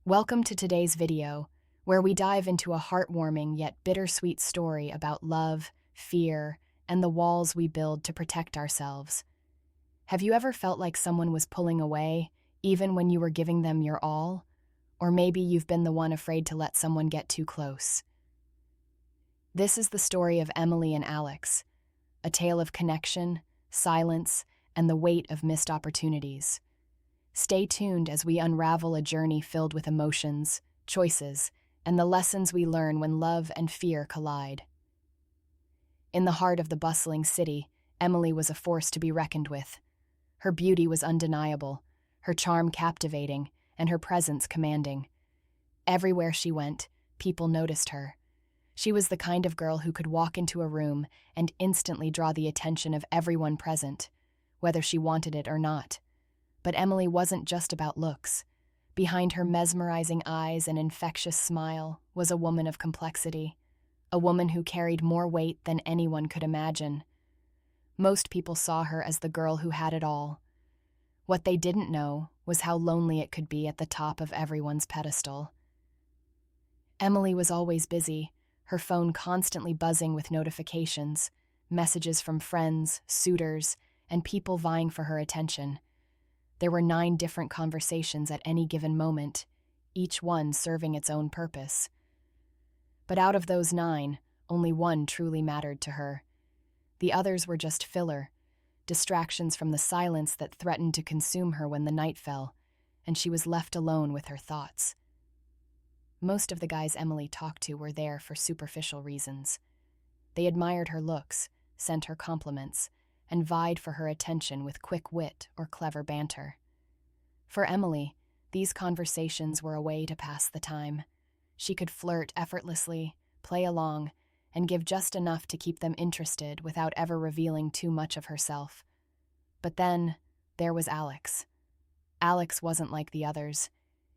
Welcome to today's video, where we dive into a heartwarming yet bittersweet story about love, fear, and the walls we build to protect ourselves. Have you ever felt like someone was pulling away, even when you were giving them your all? Or maybe you've been the one afraid to let someone get too close. This is the story of Emily and Alex, a tale of connection, silence, and the weight of missed opportunities. Stay tuned as we unravel a journey filled with emotions, choices, and the lessons we learn when love and fear collide. In the heart of the bustling city, Emily was a force to be reckoned with. Her beauty was undeniable, her charm captivating, and her presence commanding. Everywhere she went, people noticed her. She was the kind of girl who could walk into a room and instantly draw the attention of everyone present, whether she wanted it or not. But Emily wasn't just about looks. Behind her mesmerizing eyes and infectious smile was a woman of complexity, a woman who carried more weight than anyone could imagine. Most people saw her as the girl who had it all. What they didn't know was how lonely it could be at the top of everyone's pedestal. Emily was always busy, her phone constantly buzzing with notifications, messages from friends, suitors, and people vying for her attention. There were 9 different conversations at any given moment, each one serving its own purpose. But out of those 9, only one truly mattered to her. The others were just filler, distractions from the silence that threatened to consume her when the night fell, and she was left alone with her thoughts. Most of the guys Emily talked to were there for superficial reasons. They admired her looks, sent her compliments, and vied for her attention with quick wit or clever banter. For Emily, these conversations were a way to pass the time. She could flirt effortlessly, play along, and give just enough to keep them interested without ever revealing too much of herself. But then, there was Alex. Alex wasn't like the others.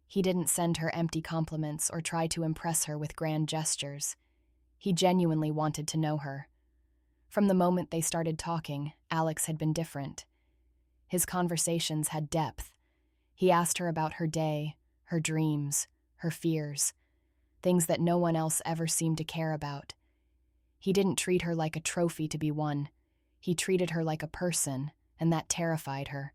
He didn't send her empty compliments or try to impress her with grand gestures. He genuinely wanted to know her. From the moment they started talking, Alex had been different. His conversations had depth. He asked her about her day, her dreams, her fears, things that no one else ever seemed to care about. He didn't treat her like a trophy to be won. He treated her like a person, and that terrified her.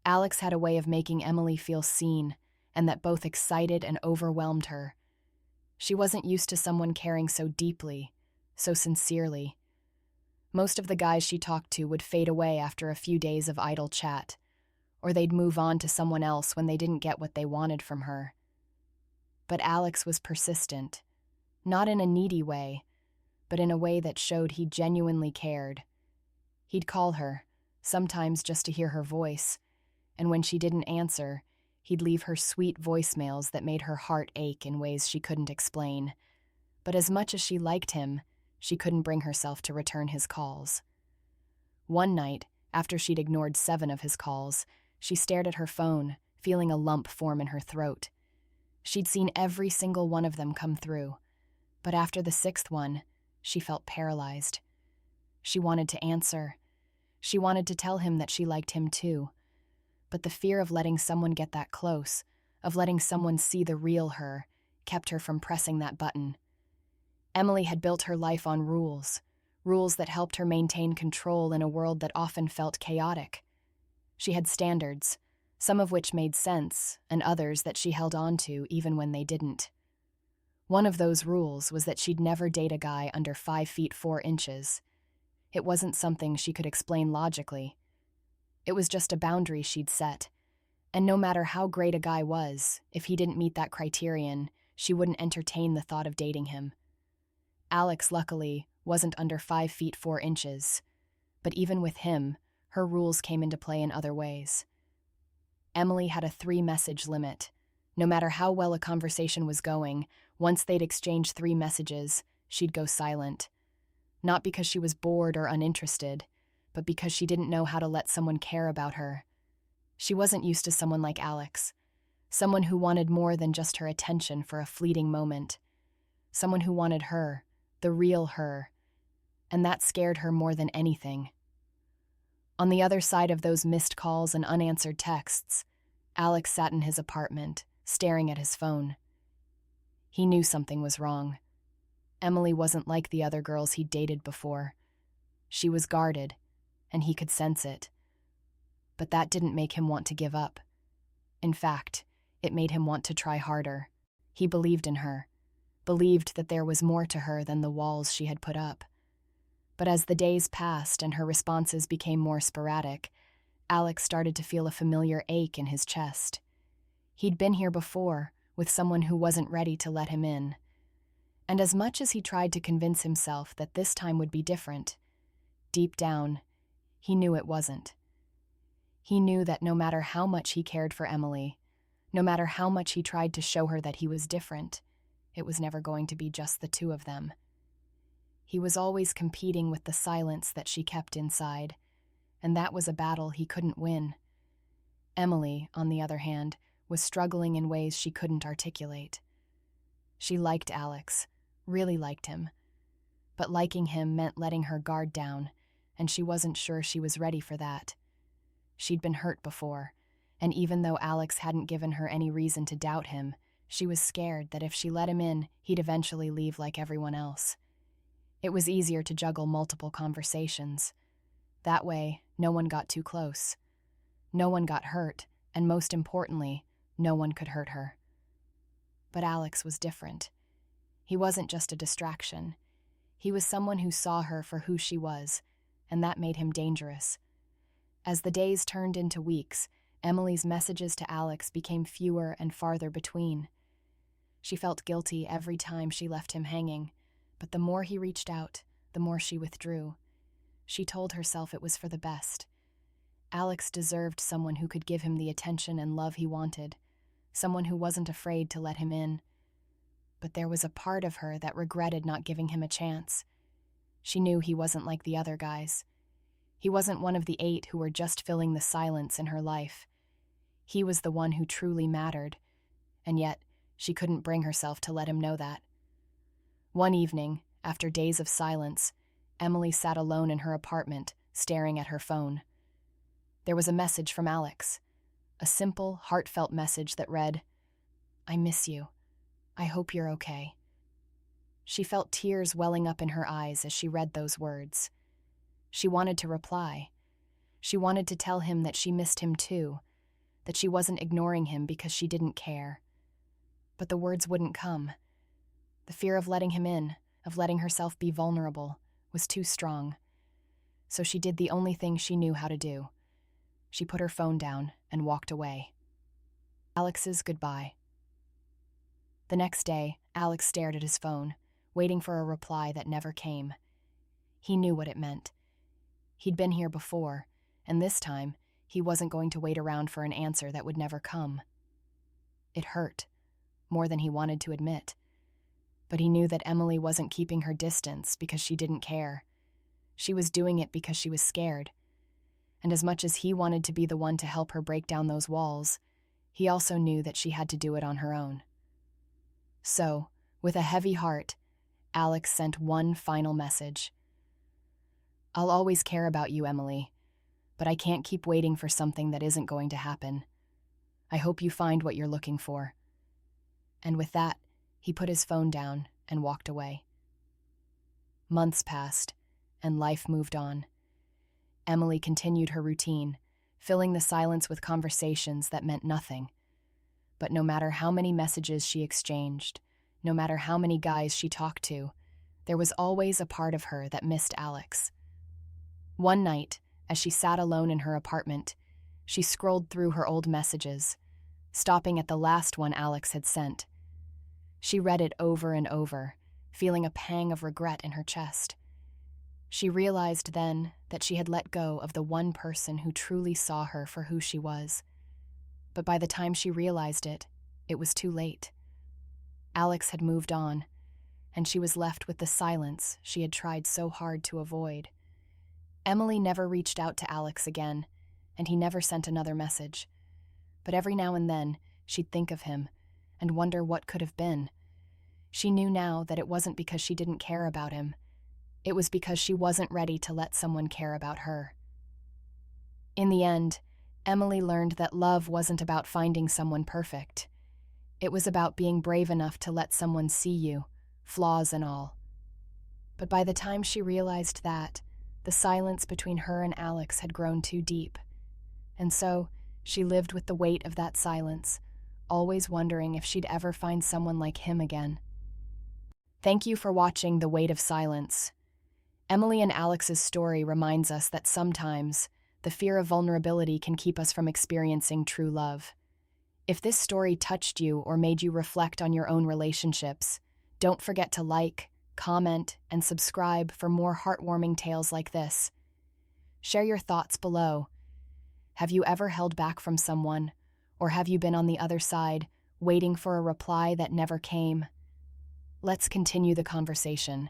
Alex had a way of making Emily feel seen, and that both excited and overwhelmed her. She wasn't used to someone caring so deeply, so sincerely. Most of the guys she talked to would fade away after a few days of idle chat, or they'd move on to someone else when they didn't get what they wanted from her. But Alex was persistent, not in a needy way, but in a way that showed he genuinely cared. He'd call her, sometimes just to hear her voice, and when she didn't answer, he'd leave her sweet voicemails that made her heart ache in ways she couldn't explain. But as much as she liked him, she couldn't bring herself to return his calls. One night, after she'd ignored 7 of his calls, she stared at her phone, feeling a lump form in her throat. She'd seen every single one of them come through, but after the 6th one, she felt paralyzed. She wanted to answer. She wanted to tell him that she liked him too. But the fear of letting someone get that close, of letting someone see the real her, kept her from pressing that button. Emily had built her life on rules that helped her maintain control in a world that often felt chaotic. She had standards, some of which made sense, and others that she held on to even when they didn't. One of those rules was that she'd never date a guy under 5 feet 4 inches. It wasn't something she could explain logically. It was just a boundary she'd set, and no matter how great a guy was, if he didn't meet that criterion, she wouldn't entertain the thought of dating him. Alex, luckily, wasn't under 5 feet 4 inches, but even with him, her rules came into play in other ways. Emily had a 3-message limit. No matter how well a conversation was going, once they'd exchanged 3 messages, she'd go silent. Not because she was bored or uninterested, but because she didn't know how to let someone care about her. She wasn't used to someone like Alex, someone who wanted more than just her attention for a fleeting moment, someone who wanted her, the real her, and that scared her more than anything. On the other side of those missed calls and unanswered texts, Alex sat in his apartment, staring at his phone. He knew something was wrong. Emily wasn't like the other girls he'd dated before. She was guarded, and he could sense it. But that didn't make him want to give up. In fact, it made him want to try harder. He believed in her, believed that there was more to her than the walls she had put up. But as the days passed and her responses became more sporadic, Alex started to feel a familiar ache in his chest. He'd been here before, with someone who wasn't ready to let him in. And as much as he tried to convince himself that this time would be different, deep down, he knew it wasn't. He knew that no matter how much he cared for Emily, no matter how much he tried to show her that he was different, it was never going to be just the two of them. He was always competing with the silence that she kept inside, and that was a battle he couldn't win. Emily, on the other hand, was struggling in ways she couldn't articulate. She liked Alex, really liked him. But liking him meant letting her guard down, and she wasn't sure she was ready for that. She'd been hurt before, and even though Alex hadn't given her any reason to doubt him, she was scared that if she let him in, he'd eventually leave like everyone else. It was easier to juggle multiple conversations. That way, no one got too close. No one got hurt, and most importantly, no one could hurt her. But Alex was different. He wasn't just a distraction. He was someone who saw her for who she was, and that made him dangerous. As the days turned into weeks, Emily's messages to Alex became fewer and farther between. She felt guilty every time she left him hanging, but the more he reached out, the more she withdrew. She told herself it was for the best. Alex deserved someone who could give him the attention and love he wanted, someone who wasn't afraid to let him in. But there was a part of her that regretted not giving him a chance. She knew he wasn't like the other guys. He wasn't one of the 8 who were just filling the silence in her life. He was the one who truly mattered, and yet she couldn't bring herself to let him know that. One evening, after days of silence, Emily sat alone in her apartment, staring at her phone. There was a message from Alex, a simple, heartfelt message that read, "I miss you. I hope you're okay." She felt tears welling up in her eyes as she read those words. She wanted to reply. She wanted to tell him that she missed him too, that she wasn't ignoring him because she didn't care. But the words wouldn't come. The fear of letting him in, of letting herself be vulnerable, was too strong. So she did the only thing she knew how to do. She put her phone down and walked away. Alex's goodbye. The next day, Alex stared at his phone, waiting for a reply that never came. He knew what it meant. He'd been here before, and this time, he wasn't going to wait around for an answer that would never come. It hurt, more than he wanted to admit. But he knew that Emily wasn't keeping her distance because she didn't care. She was doing it because she was scared. And as much as he wanted to be the one to help her break down those walls, he also knew that she had to do it on her own. So, with a heavy heart, Alex sent one final message. "I'll always care about you, Emily, but I can't keep waiting for something that isn't going to happen. I hope you find what you're looking for." And with that, he put his phone down and walked away. Months passed, and life moved on. Emily continued her routine, filling the silence with conversations that meant nothing. But no matter how many messages she exchanged, no matter how many guys she talked to, there was always a part of her that missed Alex. One night, as she sat alone in her apartment, she scrolled through her old messages, stopping at the last one Alex had sent. She read it over and over, feeling a pang of regret in her chest. She realized then that she had let go of the one person who truly saw her for who she was. But by the time she realized it, it was too late. Alex had moved on, and she was left with the silence she had tried so hard to avoid. Emily never reached out to Alex again, and he never sent another message. But every now and then, she'd think of him and wonder what could have been. She knew now that it wasn't because she didn't care about him. It was because she wasn't ready to let someone care about her. In the end, Emily learned that love wasn't about finding someone perfect. It was about being brave enough to let someone see you, flaws and all. But by the time she realized that, the silence between her and Alex had grown too deep. And so, she lived with the weight of that silence, always wondering if she'd ever find someone like him again. Thank you for watching The Weight of Silence. Emily and Alex's story reminds us that sometimes the fear of vulnerability can keep us from experiencing true love. If this story touched you or made you reflect on your own relationships, don't forget to like, comment, and subscribe for more heartwarming tales like this. Share your thoughts below. Have you ever held back from someone, or have you been on the other side, waiting for a reply that never came? Let's continue the conversation.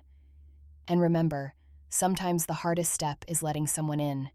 And remember, sometimes the hardest step is letting someone in.